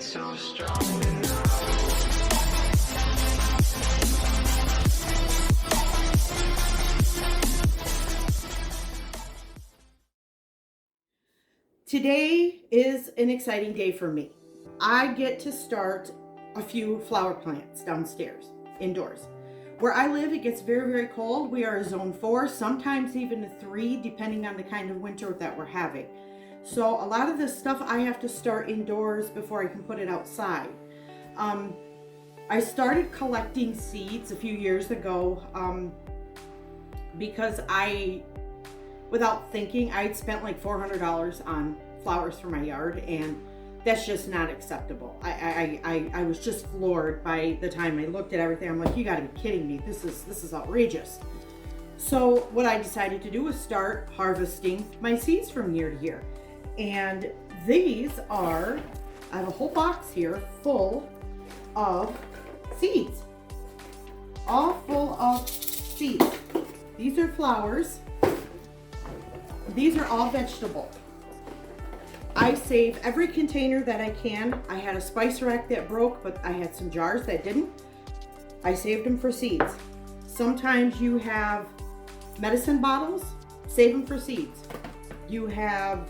so strong enough. Today is an exciting day for me. I get to start a few flower plants downstairs, indoors. Where I live, it gets very, very cold. We are a zone 4, sometimes even a 3, depending on the kind of winter that we're having. So a lot of this stuff I have to start indoors before I can put it outside. I started collecting seeds a few years ago because without thinking, I'd spent like $400 on flowers for my yard, and that's just not acceptable. I was just floored by the time I looked at everything. I'm like, you gotta be kidding me. This is outrageous. So what I decided to do was start harvesting my seeds from year to year. And these are, I have a whole box here full of seeds. All full of seeds. These are flowers. These are all vegetable. I save every container that I can. I had a spice rack that broke, but I had some jars that didn't. I saved them for seeds. Sometimes you have medicine bottles, save them for seeds. You have,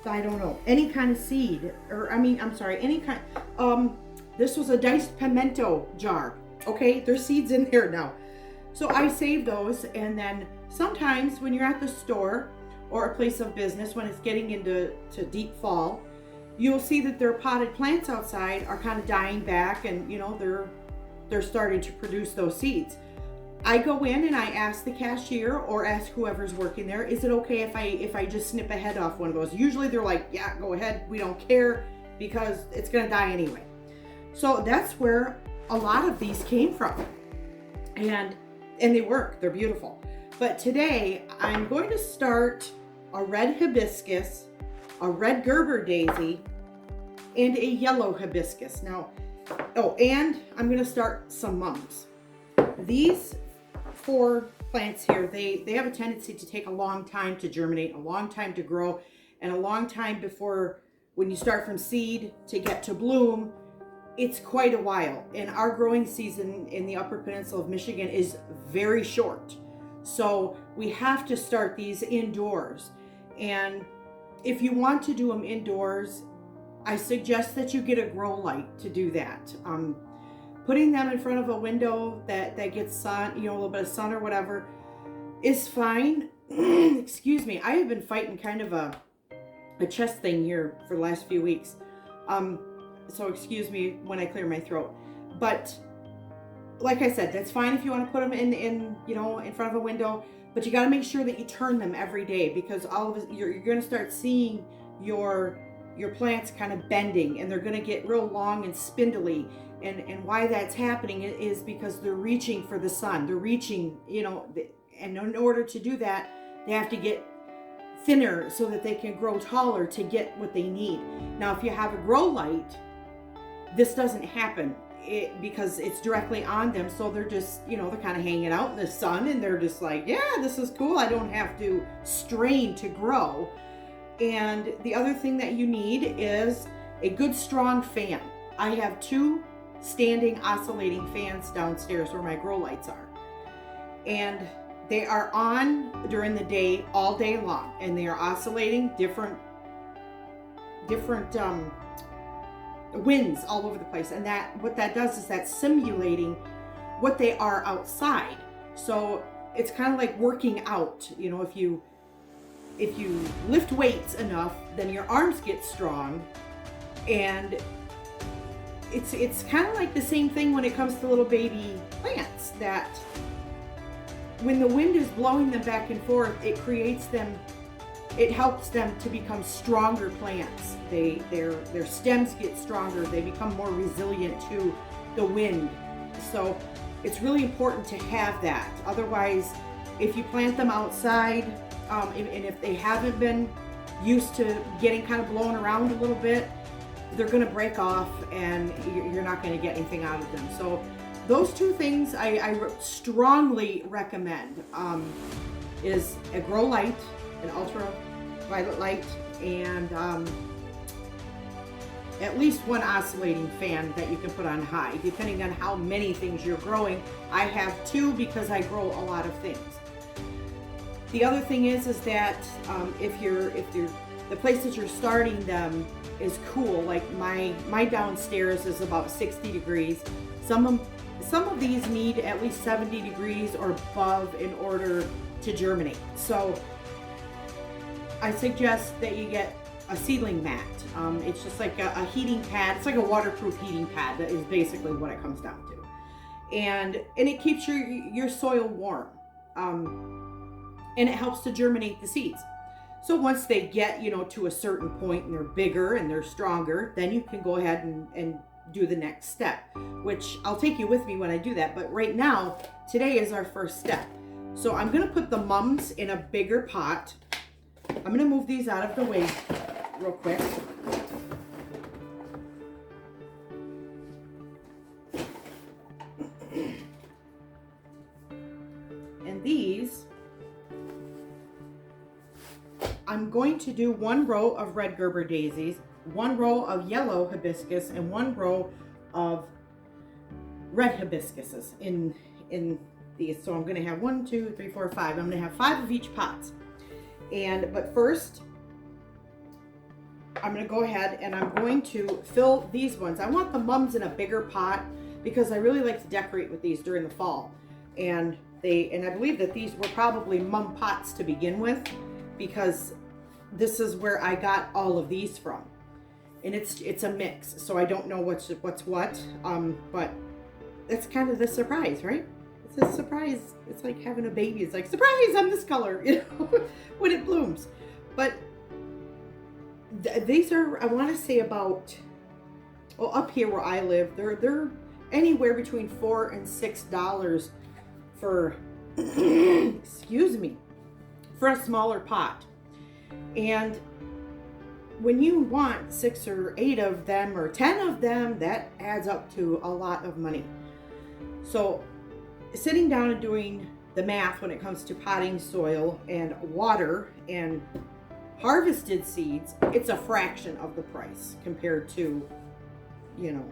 I don't know, any kind of seed, or any kind. This was a diced pimento jar. Okay, there's seeds in there now. So I save those, and then sometimes when you're at the store or a place of business, when it's getting into deep fall, you'll see that their potted plants outside are kind of dying back, and they're starting to produce those seeds. I go in and I ask the cashier or ask whoever's working there, is it okay if I just snip a head off one of those? Usually they're like, yeah, go ahead, we don't care, because it's gonna die anyway. So that's where a lot of these came from. And they work, they're beautiful. But today I'm going to start a red hibiscus, a red Gerber daisy, and a yellow hibiscus. Now, and I'm going to start some mums. These 4 plants here, they have a tendency to take a long time to germinate, a long time to grow, and a long time before, when you start from seed to get to bloom, it's quite a while. And our growing season in the Upper Peninsula of Michigan is very short. So we have to start these indoors. And if you want to do them indoors, I suggest that you get a grow light to do that. Putting them in front of a window that gets sun, a little bit of sun or whatever, is fine. Excuse me, I have been fighting kind of a chest thing here for the last few weeks. So excuse me when I clear my throat. But like I said, that's fine if you want to put them in front of a window, but you got to make sure that you turn them every day, because you're going to start seeing your plants kind of bending, and they're going to get real long and spindly. And why that's happening is because they're reaching for the sun. They're reaching, and in order to do that, they have to get thinner so that they can grow taller to get what they need. Now, if you have a grow light, this doesn't happen because it's directly on them. So they're just, they're kind of hanging out in the sun, and they're just like, yeah, this is cool. I don't have to strain to grow. And the other thing that you need is a good strong fan. I have 2 standing oscillating fans downstairs where my grow lights are. And they are on during the day, all day long, and they are oscillating different winds all over the place. And what that does is that's simulating what they are outside. So it's kind of like working out. If you lift weights enough, then your arms get strong. And it's kind of like the same thing when it comes to little baby plants, that when the wind is blowing them back and forth, it helps them to become stronger plants. Their stems get stronger. They become more resilient to the wind. So it's really important to have that. Otherwise, if you plant them outside, and if they haven't been used to getting kind of blown around a little bit, they're going to break off, and you're not going to get anything out of them. So those 2 things I strongly recommend is a grow light, an ultraviolet light, and at least one oscillating fan that you can put on high, depending on how many things you're growing. I have 2 because I grow a lot of things. The other thing is that if you're the place that you're starting them is cool, like my downstairs is about 60 degrees. Some of these need at least 70 degrees or above in order to germinate. So I suggest that you get a seedling mat. It's just like a heating pad. It's like a waterproof heating pad. That is basically what it comes down to. And it keeps your soil warm. And it helps to germinate the seeds. So once they get, to a certain point and they're bigger and they're stronger, then you can go ahead and do the next step, which I'll take you with me when I do that. But right now, today is our first step. So I'm gonna put the mums in a bigger pot. I'm gonna move these out of the way real quick. And these, I'm going to do 1 row of red Gerber daisies, 1 row of yellow hibiscus, and 1 row of red hibiscuses in these. So I'm going to have 1, 2, 3, 4, 5. I'm going to have 5 of each pot. But first, I'm going to go ahead and I'm going to fill these ones. I want the mums in a bigger pot because I really like to decorate with these during the fall. And I believe that these were probably mum pots to begin with, because this is where I got all of these from. And it's a mix, so I don't know what's what. But that's kind of the surprise, right? It's a surprise. It's like having a baby. It's like, surprise, I'm this color, when it blooms. But these are, I want to say about, up here where I live, they're anywhere between $4 and $6 for, excuse me, for a smaller pot. And when you want 6 or 8 of them or 10 of them, that adds up to a lot of money. So sitting down and doing the math when it comes to potting soil and water and harvested seeds, it's a fraction of the price compared to, $6,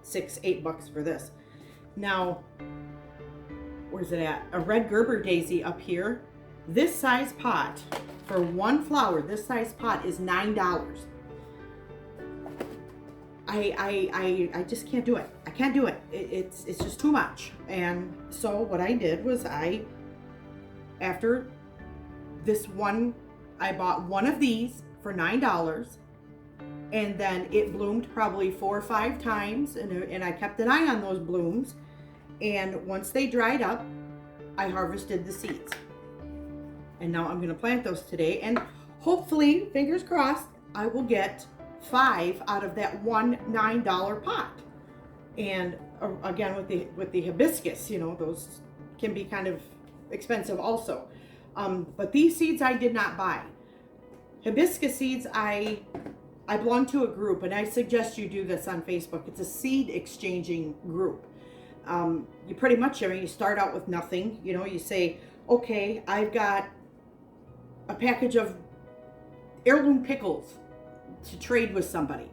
$8 for this. Now, where's it at? A red Gerber daisy up here. This size pot for 1 flower, this size pot is $9. I just can't do it. I can't do it. It's just too much. And so what I did was after this one, I bought 1 of these for $9, and then it bloomed probably 4 or 5 times, and I kept an eye on those blooms. And once they dried up, I harvested the seeds. And now I'm going to plant those today, and hopefully, fingers crossed, I will get 5 out of that one $9 pot. And again, with the hibiscus, those can be kind of expensive also. But these seeds I did not buy. Hibiscus seeds, I belong to a group, and I suggest you do this on Facebook. It's a seed exchanging group. You pretty much, you start out with nothing. You say, okay, I've got a package of heirloom pickles to trade with somebody,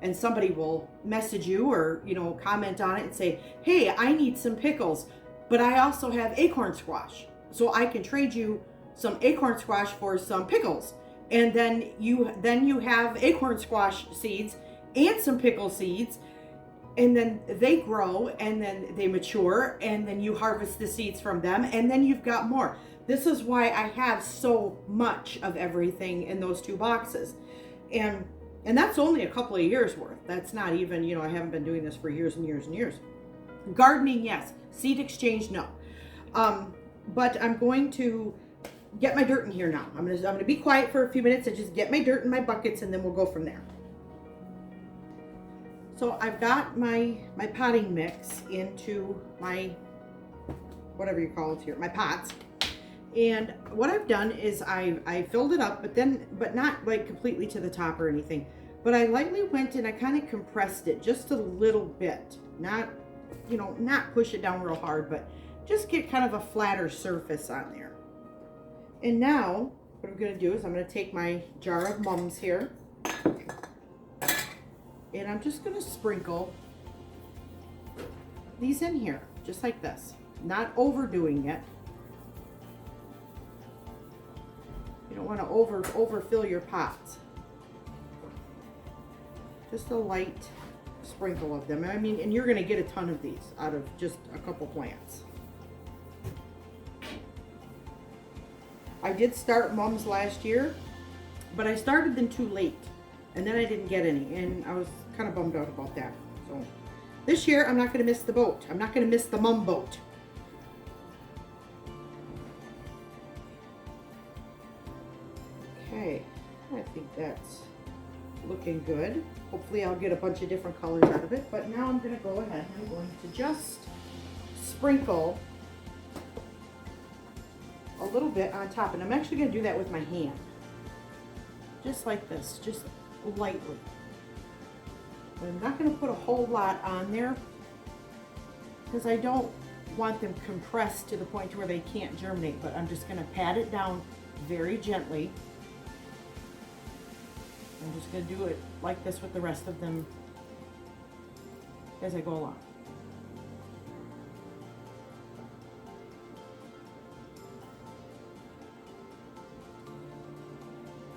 and somebody will message you or comment on it and say, hey, I need some pickles, but I also have acorn squash, so I can trade you some acorn squash for some pickles. And then you have acorn squash seeds and some pickle seeds, and then they grow, and then they mature, and then you harvest the seeds from them, and then you've got more. This is why I have so much of everything in those 2 boxes. And that's only a couple of years worth. That's not even, I haven't been doing this for years and years and years. Gardening, yes. Seed exchange, no. But I'm going to get my dirt in here now. I'm gonna be quiet for a few minutes and just get my dirt in my buckets, and then we'll go from there. So I've got my potting mix into my, whatever you call it here, my pots. And what I've done is I filled it up, but not like completely to the top or anything. But I lightly went and I kind of compressed it just a little bit. Not push it down real hard, but just get kind of a flatter surface on there. And now what I'm going to do is I'm going to take my jar of mums here. And I'm just gonna sprinkle these in here, just like this. Not overdoing it. You don't want to overfill your pots. Just a light sprinkle of them. I mean, and you're gonna get a ton of these out of just a couple plants. I did start mums last year, but I started them too late, and then I didn't get any, and I was kind of bummed out about that. So this year, I'm not going to miss the boat. I'm not going to miss the mum boat. Okay, I think that's looking good. Hopefully I'll get a bunch of different colors out of it, but now I'm going to go ahead and I'm going to just sprinkle a little bit on top, and I'm actually going to do that with my hand. Just like this, just lightly. I'm not going to put a whole lot on there because I don't want them compressed to the point where they can't germinate, but I'm just going to pat it down very gently. I'm just going to do it like this with the rest of them as I go along.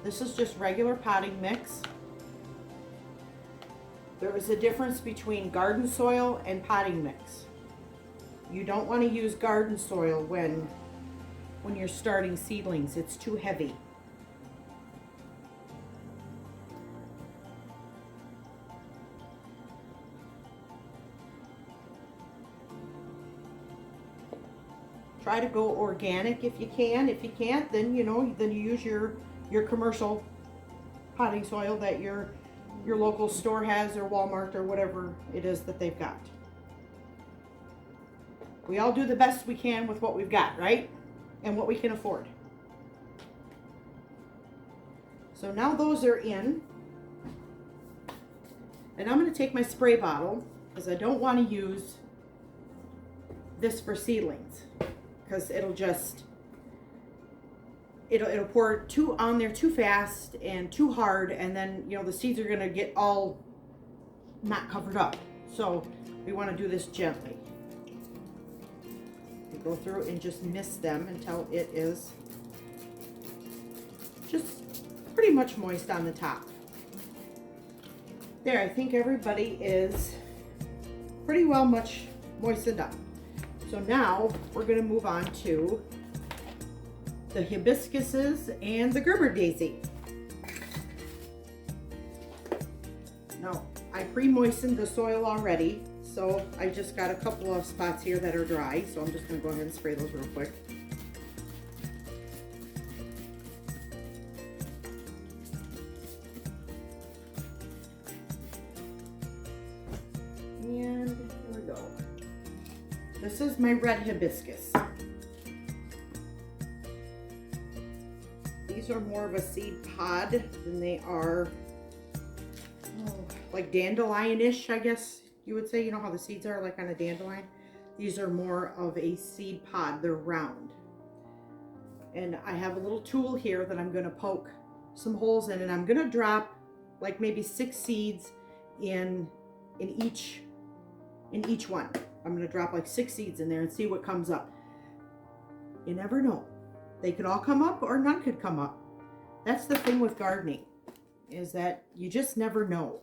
This is just regular potting mix. There is a difference between garden soil and potting mix. You don't want to use garden soil when you're starting seedlings. It's too heavy. Try to go organic if you can. If you can't, then then you use your commercial potting soil that your local store has, or Walmart, or whatever it is that they've got. We all do the best we can with what we've got, right? And what we can afford. So now those are in. And I'm going to take my spray bottle, because I don't want to use this for seedlings, because it'll pour on there too fast and too hard, and then the seeds are going to get all not covered up. So we want to do this gently. We go through and just mist them until it is just pretty much moist on the top. There, I think everybody is pretty well much moistened up. So now we're going to move on to the hibiscuses and the Gerber daisy. Now, I pre-moistened the soil already, so I just got a couple of spots here that are dry, so I'm just going to go ahead and spray those real quick. And here we go. This is my red hibiscus. These are more of a seed pod than they are like dandelion-ish, I guess you would say. You know how the seeds are like on a dandelion? These are more of a seed pod. They're round. And I have a little tool here that I'm going to poke some holes in, and I'm going to drop like maybe 6 seeds in each one. I'm going to drop like 6 seeds in there and see what comes up. You never know. They could all come up or none could come up. That's the thing with gardening, is that you just never know.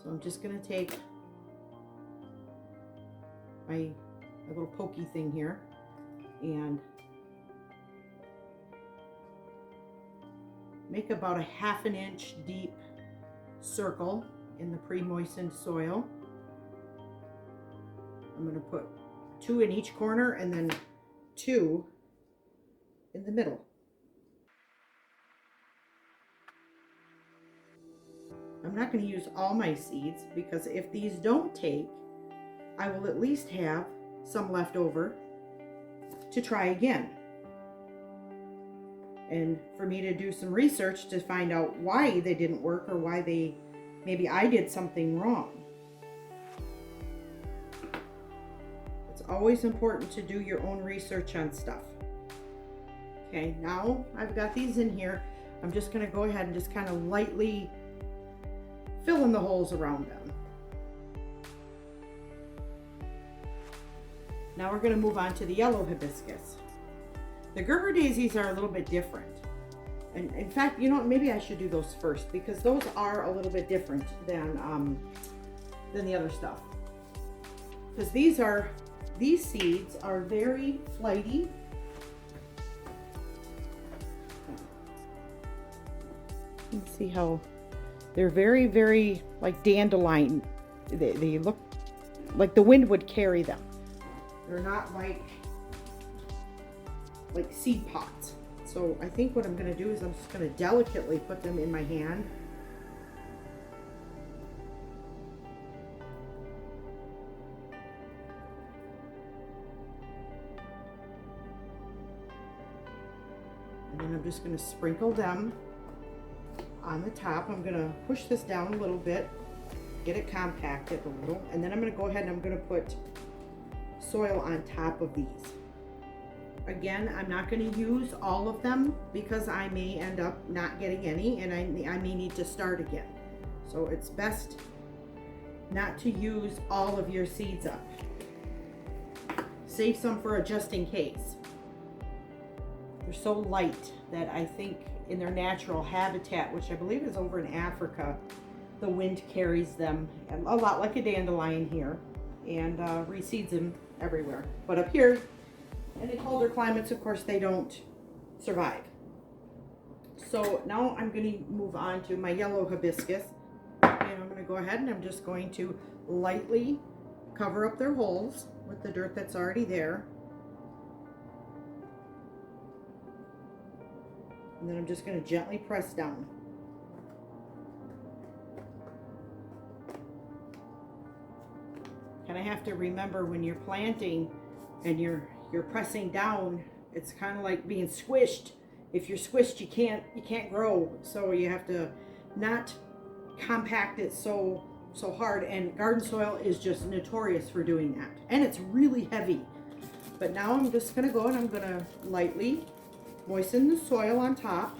So I'm just going to take my little pokey thing here and make about a 1/2 inch deep circle in the pre-moistened soil. I'm going to put 2 in each corner and then 2 in the middle. I'm not going to use all my seeds, because if these don't take, I will at least have some left over to try again. And for me to do some research to find out why they didn't work, or why maybe I did something wrong. It's always important to do your own research on stuff. Okay, now I've got these in here. I'm just going to go ahead and just kind of lightly fill in the holes around them. Now we're going to move on to the yellow hibiscus. The Gerber daisies are a little bit different. And in fact, you know what, maybe I should do those first because those are a little bit different than the other stuff. Because these seeds are very flighty. You can see how they're very, very like dandelion. They look like the wind would carry them. They're not like seed pods. So I think what I'm going to do is I'm just going to delicately put them in my hand. And then I'm just going to sprinkle them on the top. I'm going to push this down a little bit, get it compacted a little, and then I'm going to go ahead and I'm going to put soil on top of these. Again, I'm not going to use all of them because I may end up not getting any and I may need to start again. So it's best not to use all of your seeds up. Save some for a just in case. They're so light that I think in their natural habitat, which I believe is over in Africa, the wind carries them a lot like a dandelion here and reseeds them everywhere. But up here, in the colder climates, of course, they don't survive. So now I'm going to move on to my yellow hibiscus. And I'm going to go ahead and I'm just going to lightly cover up their holes with the dirt that's already there. And then I'm just going to gently press down. And I have to remember when you're planting and you're pressing down, it's kind of like being squished. If you're squished, you can't grow. So you have to not compact it so hard, and garden soil is just notorious for doing that. And it's really heavy. But now I'm just gonna go and I'm gonna lightly moisten the soil on top.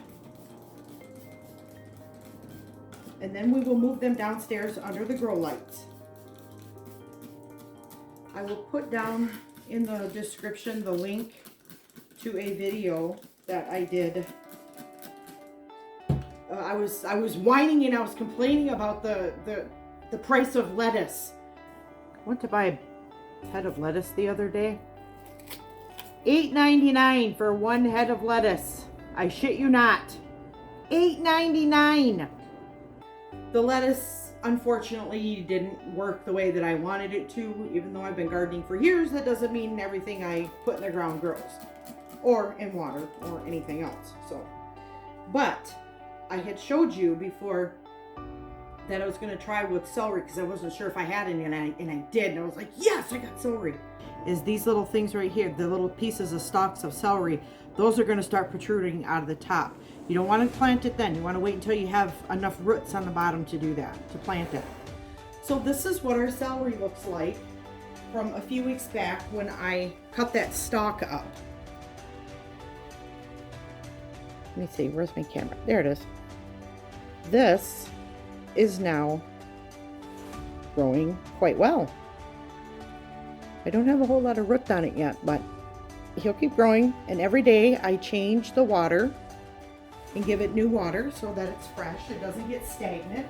And then we will move them downstairs under the grow lights. I will put down in the description the link to a video that I did. I was whining and I was complaining about the price of lettuce. I went to buy a head of lettuce the other day. $8.99 for one head of lettuce. I shit you not. $8.99. The lettuce, unfortunately, didn't work the way that I wanted it to. Even though I've been gardening for years, that doesn't mean everything I put in the ground grows, or in water, or anything else. So, but I had showed you before that I was going to try with celery because I wasn't sure if I had any, and I did, and I was like, yes, I got celery. Is these little things right here, the little pieces of stalks of celery, those are going to start protruding out of the top. You don't want to plant it then. You want to wait until you have enough roots on the bottom to do that, to plant it. So this is what our celery looks like from a few weeks back when I cut that stalk up. Let me see, where's my camera? There it is. This is now growing quite well. I don't have a whole lot of root on it yet, but he'll keep growing. And every day I change the water and give it new water so that it's fresh. It doesn't get stagnant.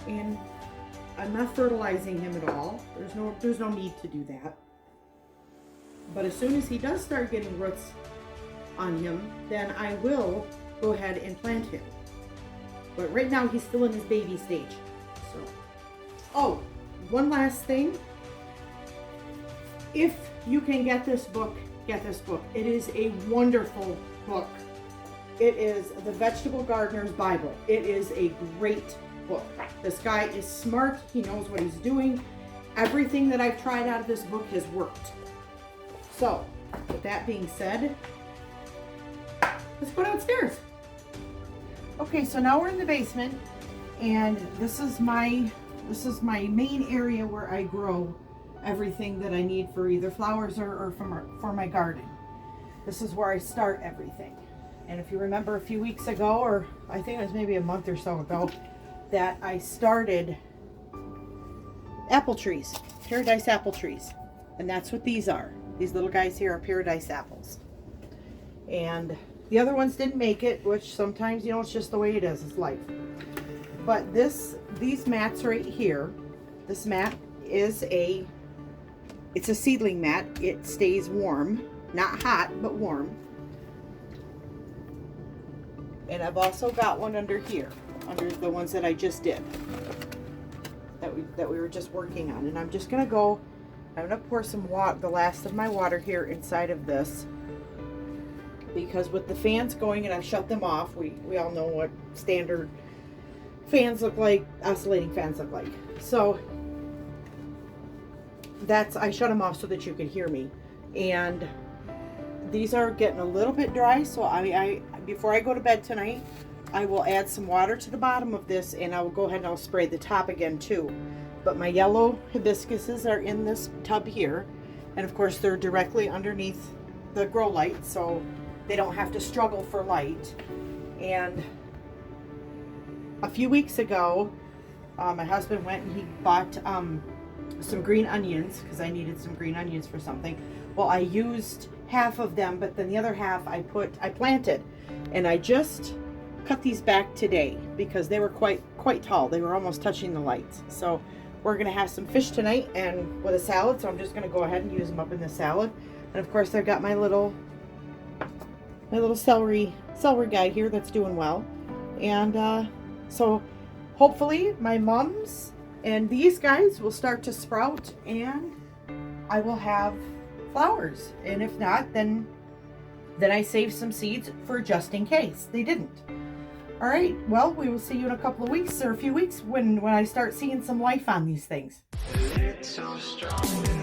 And I'm not fertilizing him at all. There's no need to do that. But as soon as he does start getting roots on him, then I will go ahead and plant him. But right now he's still in his baby stage. So, oh, one last thing. If you can get this book, get this book. It is a wonderful book. It is the Vegetable Gardener's Bible. It is a great book. This guy is smart. He knows what he's doing. Everything that I've tried out of this book has worked. So, with that being said, let's go downstairs. Okay, so now we're in the basement, and this is my main area where I grow everything that I need for either flowers or for my garden. This is where I start everything. And if you remember a few weeks ago, or I think it was maybe a month or so ago, that I started apple trees, paradise apple trees. And that's what these are. These little guys here are paradise apples. And the other ones didn't make it, which sometimes, you know, it's just the way it is. It's life. But these mats right here, this mat is it's a seedling mat. It stays warm, not hot, but warm. And I've also got one under here, under the ones that I just did, that we were just working on. And I'm just gonna pour some water, the last of my water here inside of this, because with the fans going, and I've shut them off, we all know what standard fans look like, oscillating fans look like. So I shut them off so that you could hear me. And these are getting a little bit dry, so I before I go to bed tonight, I will add some water to the bottom of this, and I will go ahead and I'll spray the top again too. But my yellow hibiscuses are in this tub here, and of course they're directly underneath the grow light, so they don't have to struggle for light. And a few weeks ago, my husband went and he bought some green onions, because I needed some green onions for something. Well, I used half of them, but then the other half I planted, and I just cut these back today because they were quite tall. They were almost touching the lights. So we're gonna have some fish tonight and with a salad, so I'm just gonna go ahead and use them up in the salad. And of course I've got my little celery guy here that's doing well. And so hopefully my mums and these guys will start to sprout, and I will have flowers. And if not, then I save some seeds for just in case they didn't. All right, well, we will see you in a couple of weeks or a few weeks when I start seeing some life on these things. It's so strong.